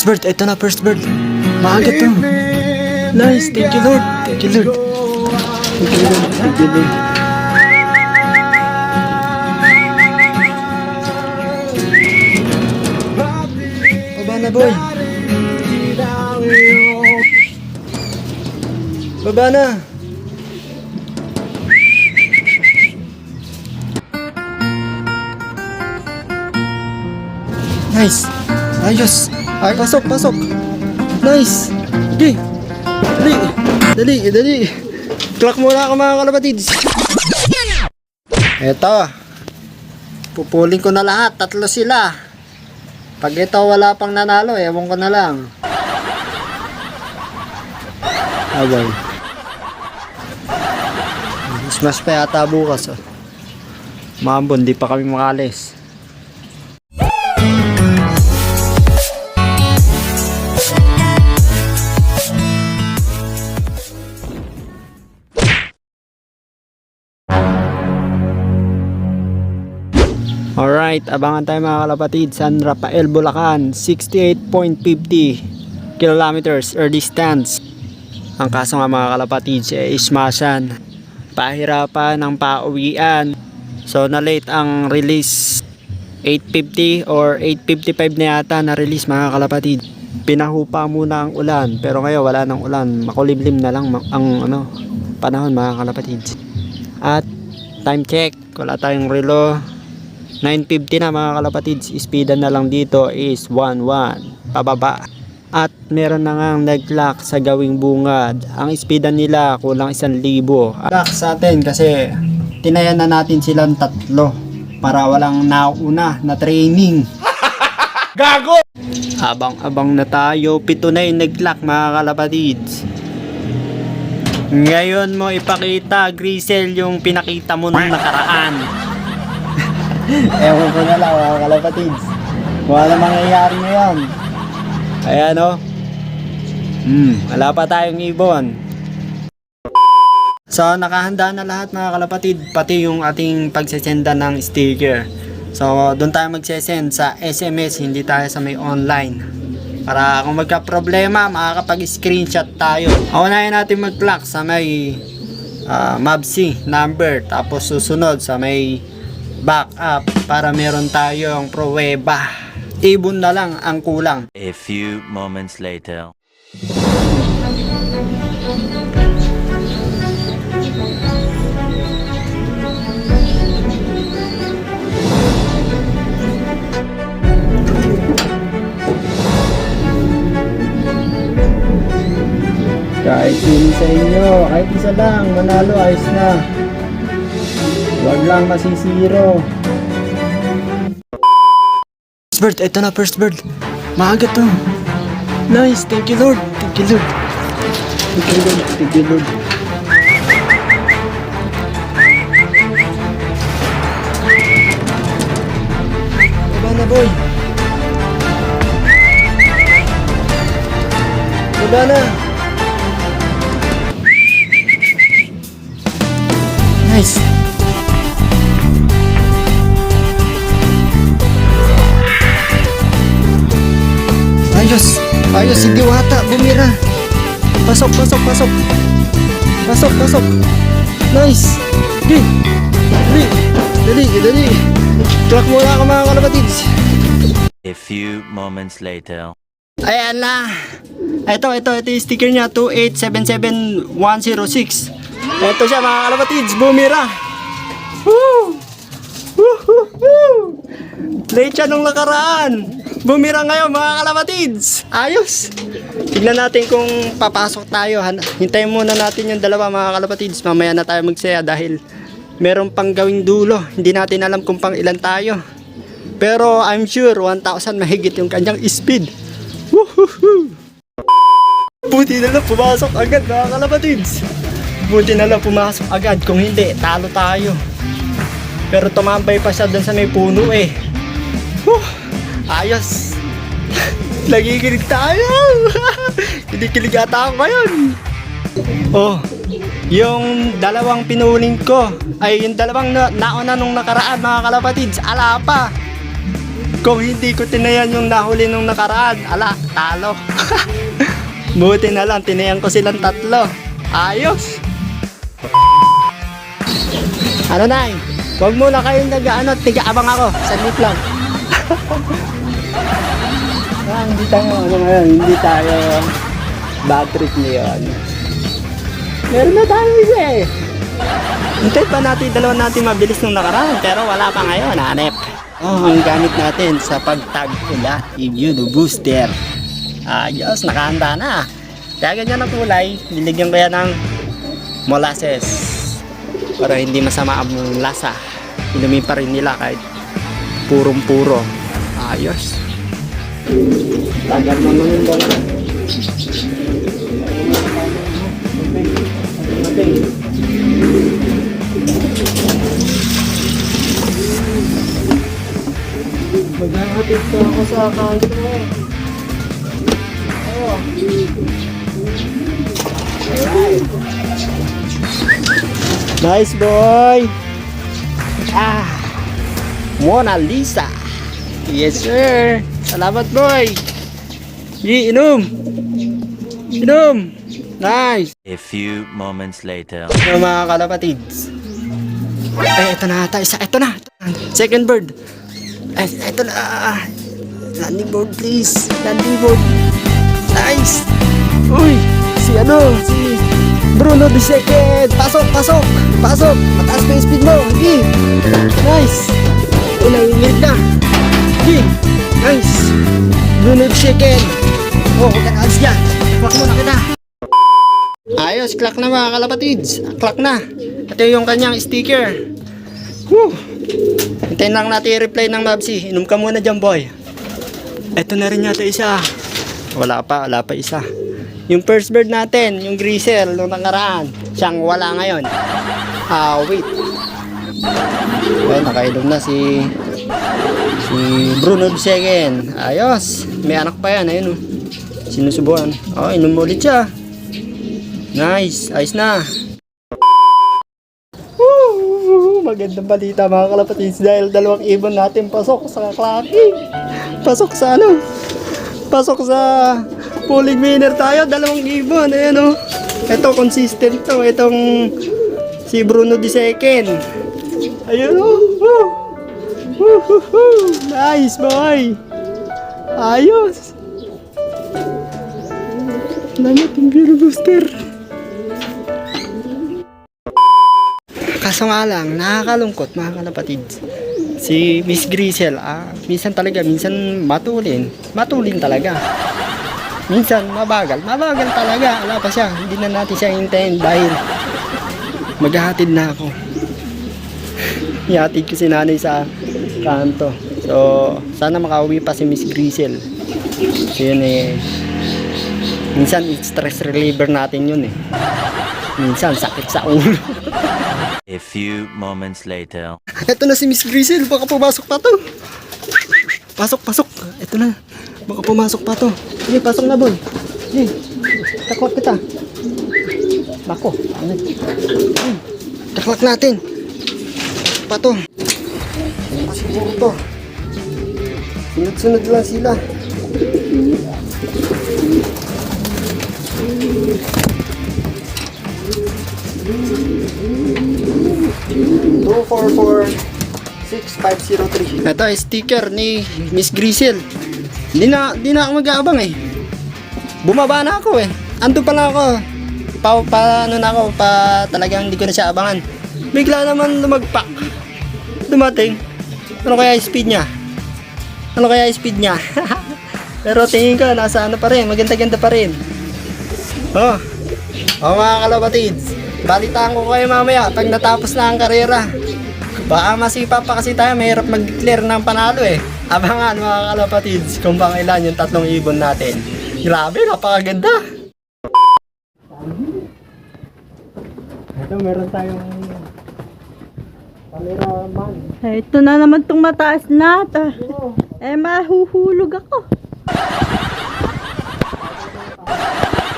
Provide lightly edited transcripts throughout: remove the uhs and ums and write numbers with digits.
First bird, ito na first bird. Maaga to. Nice, thank you Lord. Thank you Lord. Thank you Lord. Thank you Lord. Baba na boy. Baba na. Nice. Ayos. Ay, pasok, pasok. Nice. Okay. Dali. Dali, dali. Clock muna ako mga kalapatids. Eto. Pupuling ko na lahat. Tatlo sila. Pag ito wala pang nanalo, ewan ko na lang. Abay. Smash pa yata bukas. Oh. Mambon, di pa kami makalis. Alright, abangan tayo mga kalapatid. San Rafael, Bulacan, 68.50 kilometers or distance. Ang kaso nga mga kalapatid, ismasan, pahirapan ng pauwian. So na late ang release, 8:50 or 8:55 na yata na release mga kalapatid. Pinahupa muna ang ulan, pero ngayon wala nang ulan, makulimlim na lang ang panahon mga kalapatid. At time check, wala tayong relo, 9:50 na mga kalapatids. Speedan na lang dito is 11 pababa. At meron na ngang nag-lock sa Gawing Bungad. Ang speedan nila kulang 1,000. Lock sa atin kasi tinayan na natin silang tatlo para walang nauna na training. Gago! Abang-abang na tayo. 7 na yung nag-lock mga kalapatids. Ngayon mo ipakita, Grisel, yung pinakita mo nung nakaraan. Ewan ko na lang mga kalapatids. Wala mangyayari ngayon. Ayan o. Wala pa tayong ibon. So nakahanda na lahat mga kalapatid. Pati yung ating pagsesenda ng sticker. So doon tayo magsesend sa SMS. Hindi tayo sa may online. Para kung magka-problema makakapag-screenshot tayo. Unahin natin mag-clock sa may MABC number. Tapos susunod sa may backup para meron tayong pruweba. Ibon na lang ang kulang. A few moments later. Kahit yun sa inyo, kahit isa lang, manalo, ayos na. Huwag lang masisiro. First bird, ito na first bird. Maaga to. Nice, thank you Lord. Thank you Lord. Thank you Lord. Thank you Lord. Baba na boy. Baba na. Nice. Ayos, ayos si Diwata, bumira. Pasok, pasok, pasok. Pasok, pasok. Nice. Dali, dali, dali, dali. Truck muna ako mga kalapatids. A few moments later. Ayan na. Ito yung sticker niya, 2877106. Ito siya mga kalapatids, bumira. Woo! Woo! Late siya nung nakaraan. Bumira ngayon mga kalapatids. Ayos. Tignan natin kung papasok tayo. Hintayin muna natin yung dalawa mga kalapatids. Mamaya na tayo magsaya dahil meron pang gawing dulo. Hindi natin alam kung pang ilan tayo. Pero I'm sure 1,000 mahigit yung kanyang speed. Woohoo! Buti na lang pumasok agad mga kalapatids. Buti na lang pumasok agad. Kung hindi, talo tayo. Pero tumambay pa siya dun sa may puno eh. Ayos. Nagigilig tayo. Kinikilig ata ako ngayon. Oh, yung dalawang pinuling ko ay yung dalawang nauna nung nakaraan mga kalapatids. Ala pa. Kung hindi ko tinayan yung nahuli nung nakaraan, ala, talo. Buti na lang, tinayan ko silang tatlo. Ayos. Ano na huwag muna kayong tiga-abang ako. Saglit lang. Hindi tayo, hindi tayo bad trip ngayon. Meron na tayo isa eh. Hintay pa natin, dalawa natin mabilis nung nakaraan, pero wala pa ngayon, hanep. Ang gamit natin sa pagtag ulat, Immuno Booster. Ayos, nakahanda na. Kaya ganyan ang kulay, niligyan ko yan ng molasses. Para hindi masama ang lasa. Inumin pa rin nila kahit purong-puro. Ayos. Tagal naman yung dala. Maghahatid pa ako sa kanto. Oh. Alright. Nice boy. Mona Lisa. Yes sir. Salamat boy. Inom. Nice. A few moments later. Yung mga kalapatids. Ito na ata. Ito na. Second bird. Ito na. Landing board please. Landing board. Nice. Uy. Si Bruno the second. Pasok. Mataas pa yung speed mo. Sige. Nice. Nangingit na. Sige. Nice. Bruno the second. Huwag ka na alis dyan. Huwag muna kita. Ayos, clock na mga kalapatids. Clock na. Ito yung kanyang sticker. Woo. Hintayin lang natin i-reply ng Mabsi. Inom ka muna dyan boy. Ito na rin yata isa. Wala pa isa. Yung first bird natin, yung grisel nung nakaraan, siyang wala ngayon. Wait. Okay, nakainom na si Bruno the second. Ayos. May anak pa yan, ayun. Sinusubuan. Inom ulit siya. Nice, ayos na. Magandang balita mga kalapatids dahil dalawang ibon natin pasok sa clacking. Pasok sa pulling winner tayo, dalawang ibon. Ayan ito consistent to. Itong si Bruno the second. Ayun nice boy. Ayos. Salamat yung Immuno Booster. Kaso nga lang, nakakalungkot mga kalapatids. Si Miss Grisel, minsan matulin talaga. Minsan mabagal talaga. Wala pa siya, hindi na natin siya hintayin dahil maghahatid na ako. Ihatid ko si nanay sa kanto. So, sana makauwi pa si Miss Grisel. So yun minsan stress reliever natin yun minsan sakit sa ulo. A few moments later. Ito na si Miss Grisel, baka pumasok pa to. Pasok. Ito na, baka pumasok pa to. Sige, pasok na boy. Sige, taklak kita. Bako, taklak natin. Pa to. Siguro to. Sunod lang sila. 244-6503. Ito ay sticker ni Miss Grisel. Di na ako mag-aabang Bumaba na ako Ando pa lang ako. Talagang hindi ko na siya abangan. Bigla naman lumagpak. Dumating. Ano kaya speed niya? Pero tingin ko nasa pa rin. Maganda-ganda pa rin. Mga kalapatids, balitaan ko kayo mamaya pag natapos na ang karera. Baka masipa pa kasi tayo, mahirap mag-declare ng panalo Abangan mga kalapatids kung bang ilan yung tatlong ibon natin. Grabe, napakaganda. Ito, meron tayong cameraman. Ito na naman tong mataas na. Mahuhulog ako.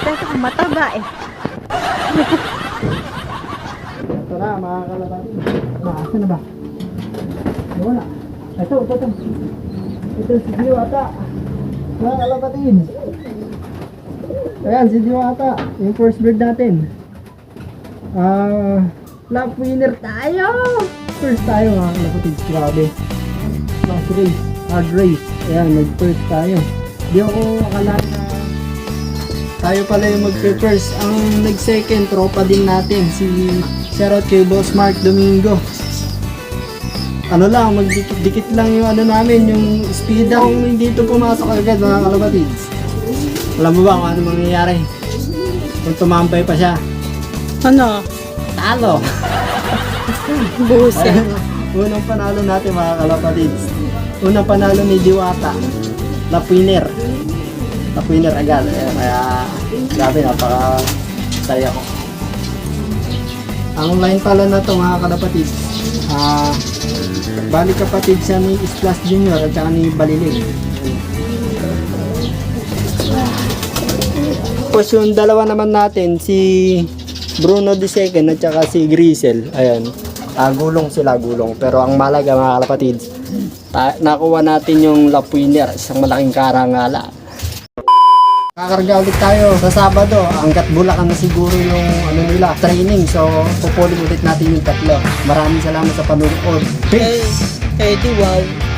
Teka, mataba Ito na mga kalapatids. Asa na ba? Wala. Ito. Ito si Diwata. Mga kalapatid. Ayan, si Diwata. Yung first bird natin. Lap winner tayo! First tayo mga kalapatid. Grabe. Last race. Hard race. Ayan, nag-first tayo. Di ako akalain na tayo pala yung mag-first. Ang nag-second, tropa din natin. Si shoutout kay Boss Mark Domingo. Ano lang, magdikit-dikit lang yung ano namin, yung speed up. Kung hindi ito pumasok agad mga kalapatids, alam mo ba kung ano mangyayari? Kung tumambay pa siya, Ano? talo! Buset. Ayun, unang panalo natin mga kalapatids. Unang panalo ni Diwata. Lap winner. Lap winner agad. Kaya, grabe, napaka-saya ko. Ang line pala na to mga kalapatids, bali kapatid siya ni Islas Junior at saka ni Balilig. Tapos yung dalawa naman natin, si Bruno the Second at saka si Grisel. Ayan, gulong sila, gulong. Pero ang malaga mga kalapatid, nakuha natin yung lap winner, isang malaking karangala. Kakarga ulit tayo sa Sabado, hanggat Bulacan na siguro yung ano nila, training. So, pupulin ulit natin yung tatlo. Maraming salamat sa panonood. Peace! Hey, wow.